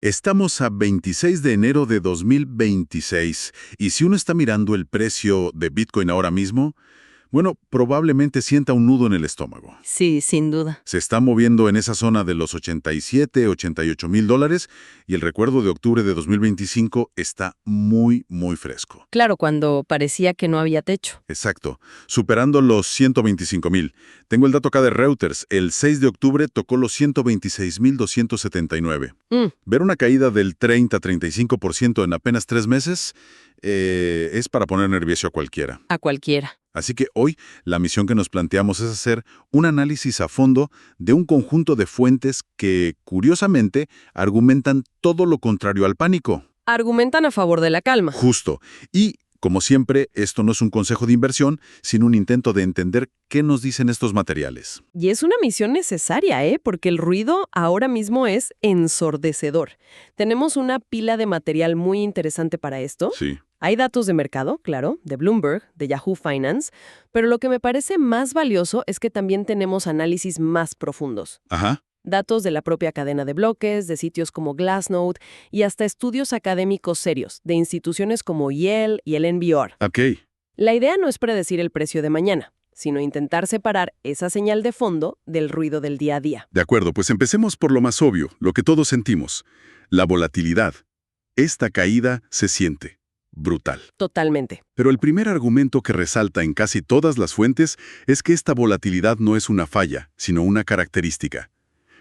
Estamos a 26 de enero de 2026 y si uno está mirando el precio de Bitcoin ahora mismo, bueno, probablemente sienta un nudo en el estómago. Sí, sin duda. Se está moviendo en esa zona de los 87, 88 mil dólares y el recuerdo de octubre de 2025 está muy, muy fresco. Claro, cuando parecía que no había techo. Exacto, superando los 125 mil. Tengo el dato acá de Reuters. El 6 de octubre tocó los 126.279. Ver una caída del 30-35% en apenas 3 meses es para poner nervioso a cualquiera. A cualquiera. Así que hoy la misión que nos planteamos es hacer un análisis a fondo de un conjunto de fuentes que, curiosamente, argumentan todo lo contrario al pánico. Argumentan a favor de la calma. Justo. Y, como siempre, esto no es un consejo de inversión, sino un intento de entender qué nos dicen estos materiales. Y es una misión necesaria, porque el ruido ahora mismo es ensordecedor. Tenemos una pila de material muy interesante para esto. Sí. Hay datos de mercado, claro, de Bloomberg, de Yahoo Finance, pero lo que me parece más valioso es que también tenemos análisis más profundos. Ajá. Datos de la propia cadena de bloques, de sitios como Glassnode y hasta estudios académicos serios, de instituciones como Yale y el NBR. Ok. La idea no es predecir el precio de mañana, sino intentar separar esa señal de fondo del ruido del día a día. De acuerdo, pues empecemos por lo más obvio, lo que todos sentimos. La volatilidad. Esta caída se siente. Brutal. Totalmente. Pero el primer argumento que resalta en casi todas las fuentes es que esta volatilidad no es una falla, sino una característica.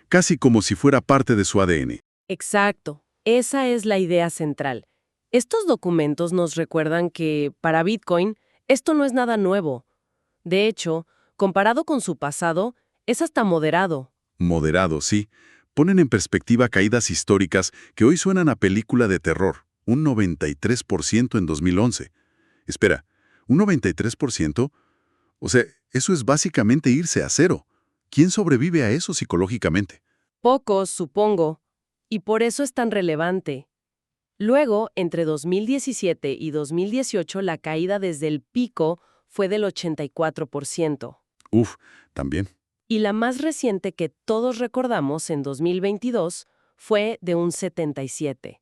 Casi como si fuera parte de su ADN. Exacto. Esa es la idea central. Estos documentos nos recuerdan que, para Bitcoin, esto no es nada nuevo. De hecho, comparado con su pasado, es hasta moderado. Moderado, sí. Ponen en perspectiva caídas históricas que hoy suenan a película de terror. Un 93% en 2011. Espera, ¿un 93%? O sea, eso es básicamente irse a cero. ¿Quién sobrevive a eso psicológicamente? Pocos, supongo. Y por eso es tan relevante. Luego, entre 2017 y 2018, la caída desde el pico fue del 84%. Uf, también. Y la más reciente que todos recordamos, en 2022, fue de un 77%.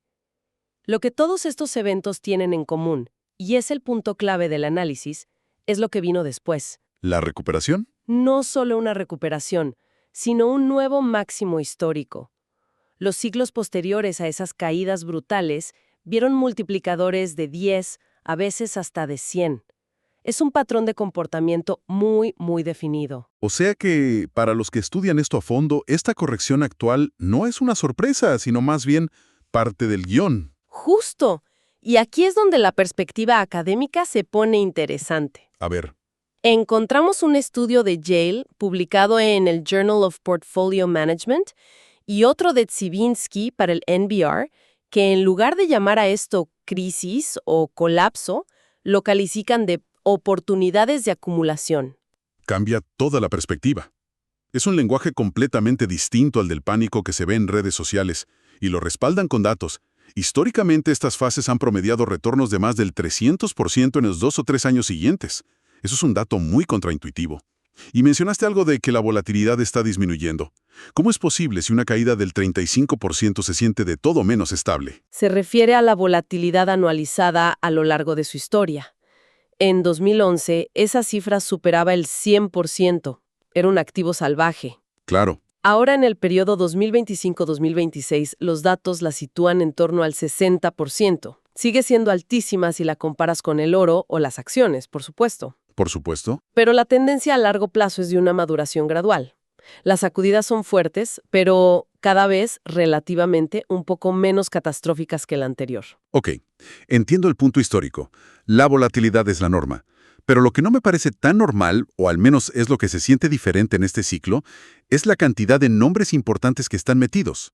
Lo que todos estos eventos tienen en común, y es el punto clave del análisis, es lo que vino después. ¿La recuperación? No solo una recuperación, sino un nuevo máximo histórico. Los siglos posteriores a esas caídas brutales vieron multiplicadores de 10, a veces hasta de 100. Es un patrón de comportamiento muy, muy definido. O sea que, para los que estudian esto a fondo, esta corrección actual no es una sorpresa, sino más bien parte del guión. Justo. Y aquí es donde la perspectiva académica se pone interesante. A ver. Encontramos un estudio de Yale publicado en el Journal of Portfolio Management y otro de Tsivinsky para el NBR, que en lugar de llamar a esto crisis o colapso, lo califican de oportunidades de acumulación. Cambia toda la perspectiva. Es un lenguaje completamente distinto al del pánico que se ve en redes sociales, y lo respaldan con datos. Históricamente, estas fases han promediado retornos de más del 300% en los 2 o 3 años siguientes. Eso es un dato muy contraintuitivo. Y mencionaste algo de que la volatilidad está disminuyendo. ¿Cómo es posible si una caída del 35% se siente de todo menos estable? Se refiere a la volatilidad anualizada a lo largo de su historia. En 2011, esa cifra superaba el 100%. Era un activo salvaje. Claro. Ahora, en el periodo 2025-2026, los datos la sitúan en torno al 60%. Sigue siendo altísima si la comparas con el oro o las acciones, por supuesto. Por supuesto. Pero la tendencia a largo plazo es de una maduración gradual. Las sacudidas son fuertes, pero cada vez relativamente un poco menos catastróficas que la anterior. Ok, entiendo el punto histórico. La volatilidad es la norma. Pero lo que no me parece tan normal, o al menos es lo que se siente diferente en este ciclo, es la cantidad de nombres importantes que están metidos.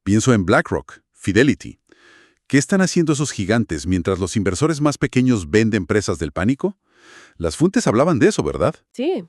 Pienso en BlackRock, Fidelity. ¿Qué están haciendo esos gigantes mientras los inversores más pequeños venden presas del pánico? Las fuentes hablaban de eso, ¿verdad? Sí,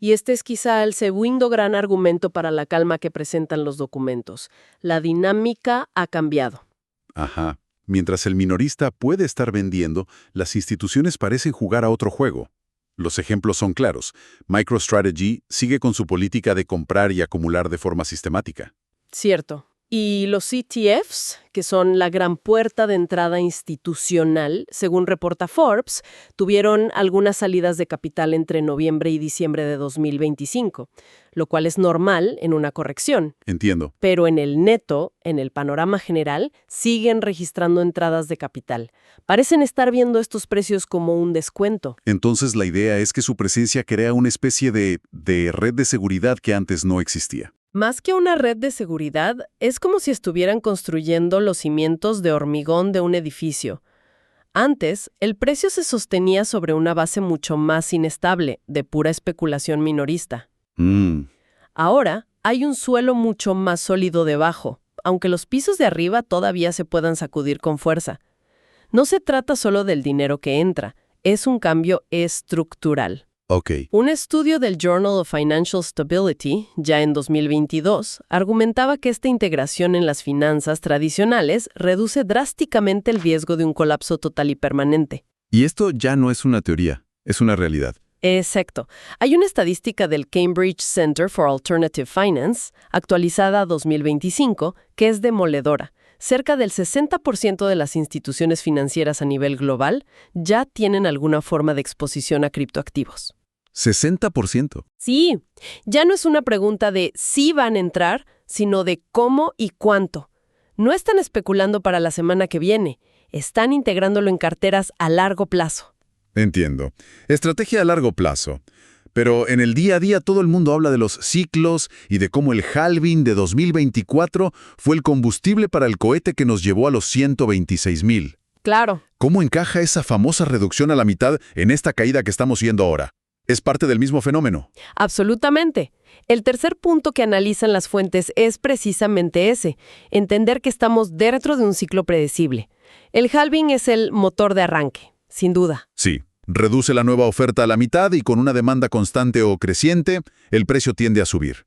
y este es quizá el segundo gran argumento para la calma que presentan los documentos. La dinámica ha cambiado. Ajá. Mientras el minorista puede estar vendiendo, las instituciones parecen jugar a otro juego. Los ejemplos son claros. MicroStrategy sigue con su política de comprar y acumular de forma sistemática. Cierto. Y los ETFs, que son la gran puerta de entrada institucional, según reporta Forbes, tuvieron algunas salidas de capital entre noviembre y diciembre de 2025, lo cual es normal en una corrección. Entiendo. Pero en el neto, en el panorama general, siguen registrando entradas de capital. Parecen estar viendo estos precios como un descuento. Entonces la idea es que su presencia crea una especie de red de seguridad que antes no existía. Más que una red de seguridad, es como si estuvieran construyendo los cimientos de hormigón de un edificio. Antes, el precio se sostenía sobre una base mucho más inestable, de pura especulación minorista. Ahora, hay un suelo mucho más sólido debajo, aunque los pisos de arriba todavía se puedan sacudir con fuerza. No se trata solo del dinero que entra, es un cambio estructural. Ok. Un estudio del Journal of Financial Stability, ya en 2022, argumentaba que esta integración en las finanzas tradicionales reduce drásticamente el riesgo de un colapso total y permanente. Y esto ya no es una teoría, es una realidad. Exacto. Hay una estadística del Cambridge Center for Alternative Finance, actualizada a 2025, que es demoledora. Cerca del 60% de las instituciones financieras a nivel global ya tienen alguna forma de exposición a criptoactivos. ¿60%? Sí, ya no es una pregunta de si van a entrar, sino de cómo y cuánto. No están especulando para la semana que viene, están integrándolo en carteras a largo plazo. Entiendo. Estrategia a largo plazo. Pero en el día a día todo el mundo habla de los ciclos y de cómo el halving de 2024 fue el combustible para el cohete que nos llevó a los 126,000. Claro. ¿Cómo encaja esa famosa reducción a la mitad en esta caída que estamos viendo ahora? ¿Es parte del mismo fenómeno? Absolutamente. El tercer punto que analizan las fuentes es precisamente ese, entender que estamos dentro de un ciclo predecible. El halving es el motor de arranque, sin duda. Sí. Reduce la nueva oferta a la mitad y con una demanda constante o creciente, el precio tiende a subir.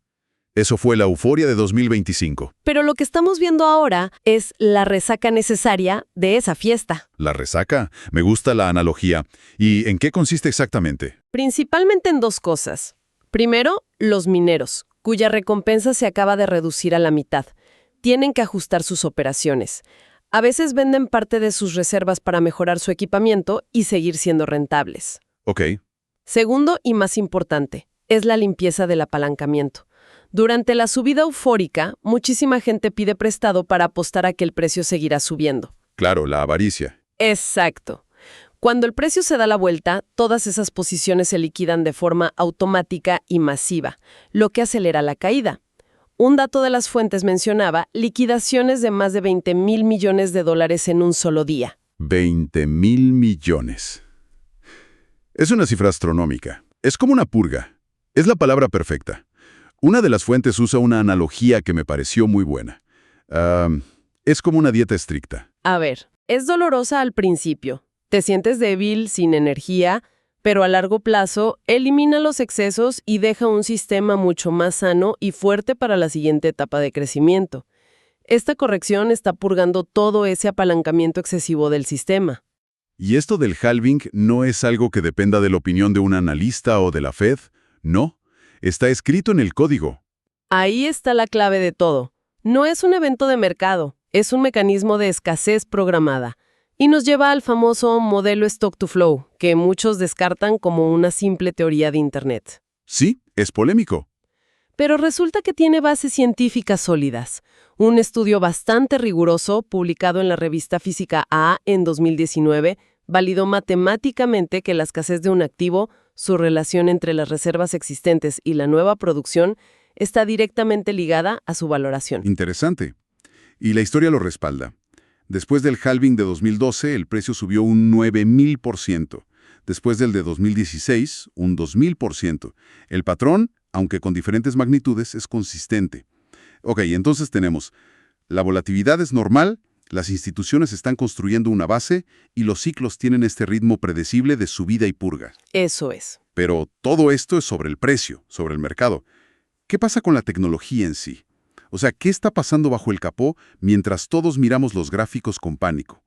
Eso fue la euforia de 2025. Pero lo que estamos viendo ahora es la resaca necesaria de esa fiesta. ¿La resaca? Me gusta la analogía. ¿Y en qué consiste exactamente? Principalmente en dos cosas. Primero, los mineros, cuya recompensa se acaba de reducir a la mitad. Tienen que ajustar sus operaciones. A veces venden parte de sus reservas para mejorar su equipamiento y seguir siendo rentables. Ok. Segundo, y más importante, es la limpieza del apalancamiento. Durante la subida eufórica, muchísima gente pide prestado para apostar a que el precio seguirá subiendo. Claro, la avaricia. Exacto. Cuando el precio se da la vuelta, todas esas posiciones se liquidan de forma automática y masiva, lo que acelera la caída. Un dato de las fuentes mencionaba liquidaciones de más de $20,000 millones en un solo día. 20,000 millones. Es una cifra astronómica. Es como una purga. Es la palabra perfecta. Una de las fuentes usa una analogía que me pareció muy buena. Es como una dieta estricta. A ver, es dolorosa al principio. Te sientes débil, sin energía, pero a largo plazo elimina los excesos y deja un sistema mucho más sano y fuerte para la siguiente etapa de crecimiento. Esta corrección está purgando todo ese apalancamiento excesivo del sistema. Y esto del halving no es algo que dependa de la opinión de un analista o de la Fed, no. Está escrito en el código. Ahí está la clave de todo. No es un evento de mercado, es un mecanismo de escasez programada. Y nos lleva al famoso modelo Stock to Flow, que muchos descartan como una simple teoría de Internet. Sí, es polémico. Pero resulta que tiene bases científicas sólidas. Un estudio bastante riguroso, publicado en la revista Física A en 2019, validó matemáticamente que la escasez de un activo, su relación entre las reservas existentes y la nueva producción, está directamente ligada a su valoración. Interesante. Y la historia lo respalda. Después del halving de 2012, el precio subió un 9,000%. Después del de 2016, un 2,000%. El patrón, aunque con diferentes magnitudes, es consistente. Ok, entonces tenemos, la volatilidad es normal, las instituciones están construyendo una base y los ciclos tienen este ritmo predecible de subida y purga. Eso es. Pero todo esto es sobre el precio, sobre el mercado. ¿Qué pasa con la tecnología en sí? O sea, ¿qué está pasando bajo el capó mientras todos miramos los gráficos con pánico?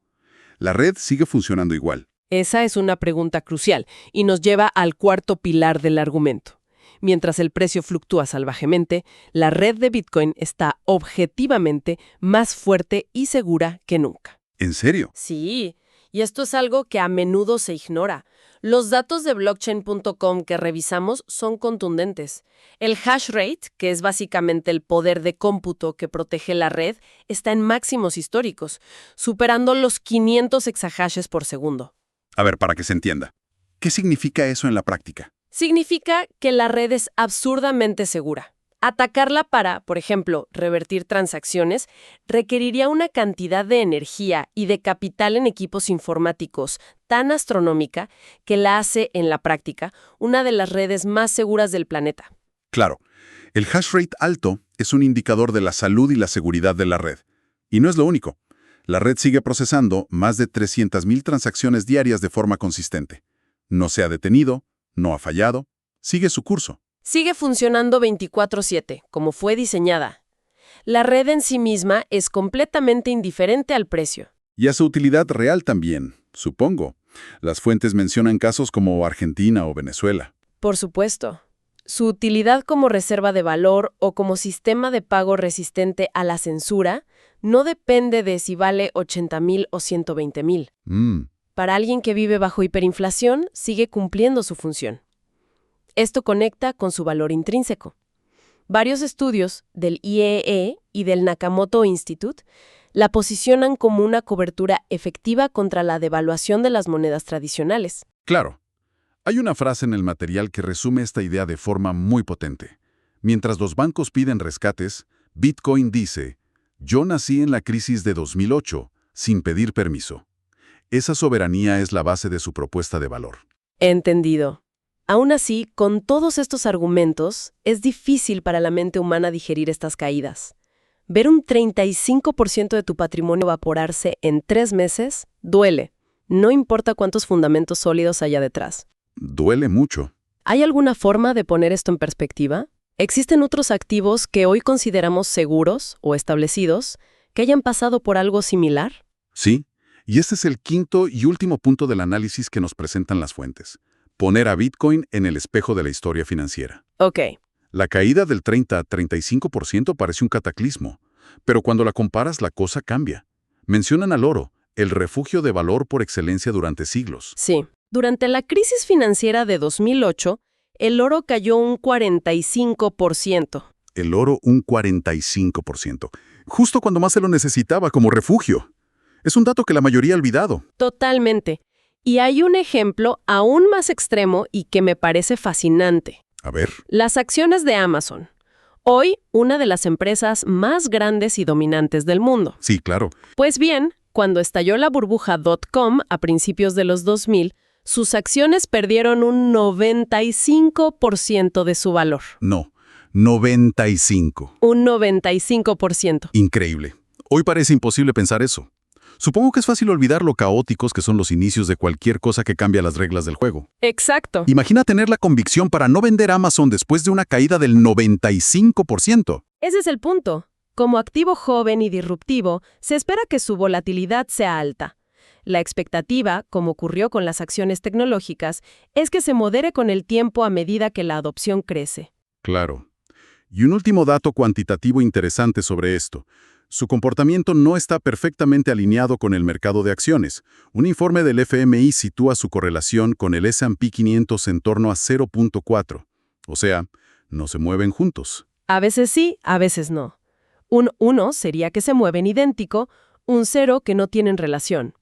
La red sigue funcionando igual. Esa es una pregunta crucial y nos lleva al cuarto pilar del argumento. Mientras el precio fluctúa salvajemente, la red de Bitcoin está objetivamente más fuerte y segura que nunca. ¿En serio? Sí, y esto es algo que a menudo se ignora. Los datos de blockchain.com que revisamos son contundentes. El hash rate, que es básicamente el poder de cómputo que protege la red, está en máximos históricos, superando los 500 exahashes por segundo. A ver, para que se entienda. ¿Qué significa eso en la práctica? Significa que la red es absurdamente segura. Atacarla para, por ejemplo, revertir transacciones, requeriría una cantidad de energía y de capital en equipos informáticos tan astronómica que la hace, en la práctica, una de las redes más seguras del planeta. Claro, el hash rate alto es un indicador de la salud y la seguridad de la red. Y no es lo único. La red sigue procesando más de 300.000 transacciones diarias de forma consistente. No se ha detenido, no ha fallado, sigue su curso. Sigue funcionando 24/7, como fue diseñada. La red en sí misma es completamente indiferente al precio. Y a su utilidad real también, supongo. Las fuentes mencionan casos como Argentina o Venezuela. Por supuesto. Su utilidad como reserva de valor o como sistema de pago resistente a la censura no depende de si vale 80.000 o 120.000. Para alguien que vive bajo hiperinflación, sigue cumpliendo su función. Esto conecta con su valor intrínseco. Varios estudios del IEE y del Nakamoto Institute la posicionan como una cobertura efectiva contra la devaluación de las monedas tradicionales. Claro. Hay una frase en el material que resume esta idea de forma muy potente. Mientras los bancos piden rescates, Bitcoin dice, yo nací en la crisis de 2008, sin pedir permiso. Esa soberanía es la base de su propuesta de valor. Entendido. Aún así, con todos estos argumentos, es difícil para la mente humana digerir estas caídas. Ver un 35% de tu patrimonio evaporarse en 3 meses duele, no importa cuántos fundamentos sólidos haya detrás. Duele mucho. ¿Hay alguna forma de poner esto en perspectiva? ¿Existen otros activos que hoy consideramos seguros o establecidos que hayan pasado por algo similar? Sí, y este es el quinto y último punto del análisis que nos presentan las fuentes. Poner a Bitcoin en el espejo de la historia financiera. Ok. La caída del 30 a 35% parece un cataclismo, pero cuando la comparas la cosa cambia. Mencionan al oro, el refugio de valor por excelencia durante siglos. Sí. Durante la crisis financiera de 2008, el oro cayó un 45%. El oro un 45%, justo cuando más se lo necesitaba como refugio. Es un dato que la mayoría ha olvidado. Totalmente. Y hay un ejemplo aún más extremo y que me parece fascinante. A ver. Las acciones de Amazon. Hoy, una de las empresas más grandes y dominantes del mundo. Sí, claro. Pues bien, cuando estalló la burbuja .com a principios de los 2000, sus acciones perdieron un 95% de su valor. No, 95. Un 95%. Increíble. Hoy parece imposible pensar eso. Supongo que es fácil olvidar lo caóticos que son los inicios de cualquier cosa que cambia las reglas del juego. Exacto. Imagina tener la convicción para no vender Amazon después de una caída del 95%. Ese es el punto. Como activo joven y disruptivo, se espera que su volatilidad sea alta. La expectativa, como ocurrió con las acciones tecnológicas, es que se modere con el tiempo a medida que la adopción crece. Claro. Y un último dato cuantitativo interesante sobre esto. Su comportamiento no está perfectamente alineado con el mercado de acciones. Un informe del FMI sitúa su correlación con el S&P 500 en torno a 0.4. O sea, no se mueven juntos. A veces sí, a veces no. Un 1 sería que se mueven idéntico, un 0 que no tienen relación.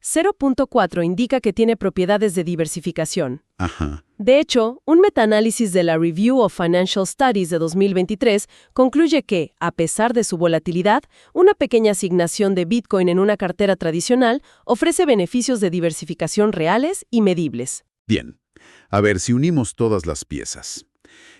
0.4 indica que tiene propiedades de diversificación. Ajá. De hecho, un metaanálisis de la Review of Financial Studies de 2023 concluye que, a pesar de su volatilidad, una pequeña asignación de Bitcoin en una cartera tradicional ofrece beneficios de diversificación reales y medibles. Bien. A ver, si unimos todas las piezas.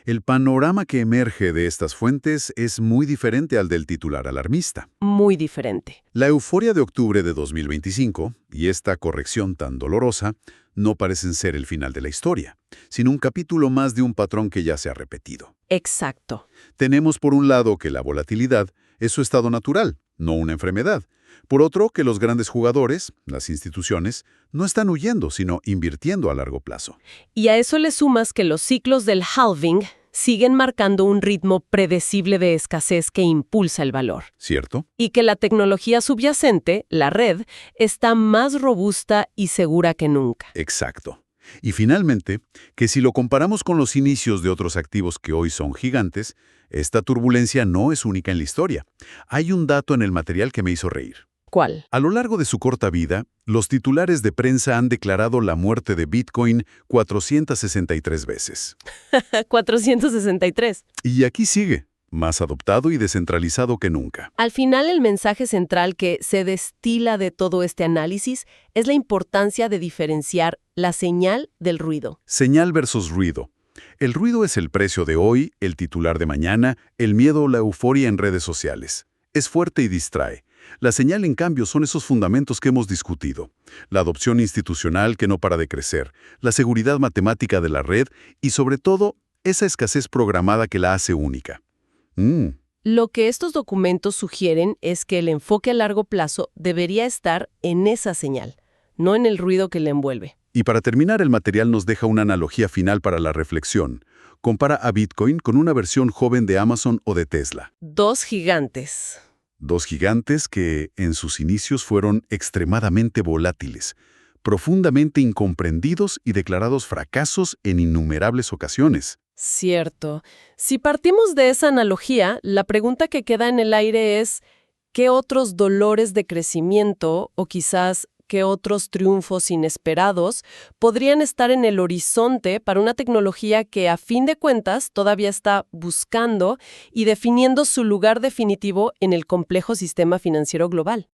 El panorama que emerge de estas fuentes es muy diferente al del titular alarmista. Muy diferente. La euforia de octubre de 2025 y esta corrección tan dolorosa no parecen ser el final de la historia, sino un capítulo más de un patrón que ya se ha repetido. Exacto. Tenemos por un lado que la volatilidad es su estado natural, no una enfermedad. Por otro, que los grandes jugadores, las instituciones, no están huyendo, sino invirtiendo a largo plazo. Y a eso le sumas que los ciclos del halving, siguen marcando un ritmo predecible de escasez que impulsa el valor. ¿Cierto? Y que la tecnología subyacente, la red, está más robusta y segura que nunca. Exacto. Y finalmente, que si lo comparamos con los inicios de otros activos que hoy son gigantes, esta turbulencia no es única en la historia. Hay un dato en el material que me hizo reír. ¿Cuál? A lo largo de su corta vida, los titulares de prensa han declarado la muerte de Bitcoin 463 veces. 463. Y aquí sigue, más adoptado y descentralizado que nunca. Al final, el mensaje central que se destila de todo este análisis es la importancia de diferenciar la señal del ruido. Señal versus ruido. El ruido es el precio de hoy, el titular de mañana, el miedo o la euforia en redes sociales. Es fuerte y distrae. La señal, en cambio, son esos fundamentos que hemos discutido. La adopción institucional que no para de crecer, la seguridad matemática de la red y, sobre todo, esa escasez programada que la hace única. Lo que estos documentos sugieren es que el enfoque a largo plazo debería estar en esa señal, no en el ruido que le envuelve. Y para terminar, el material nos deja una analogía final para la reflexión. Compara a Bitcoin con una versión joven de Amazon o de Tesla. Dos gigantes. Dos gigantes que, en sus inicios, fueron extremadamente volátiles, profundamente incomprendidos y declarados fracasos en innumerables ocasiones. Cierto. Si partimos de esa analogía, la pregunta que queda en el aire es, ¿qué otros dolores de crecimiento o quizás qué otros triunfos inesperados podrían estar en el horizonte para una tecnología que, a fin de cuentas, todavía está buscando y definiendo su lugar definitivo en el complejo sistema financiero global?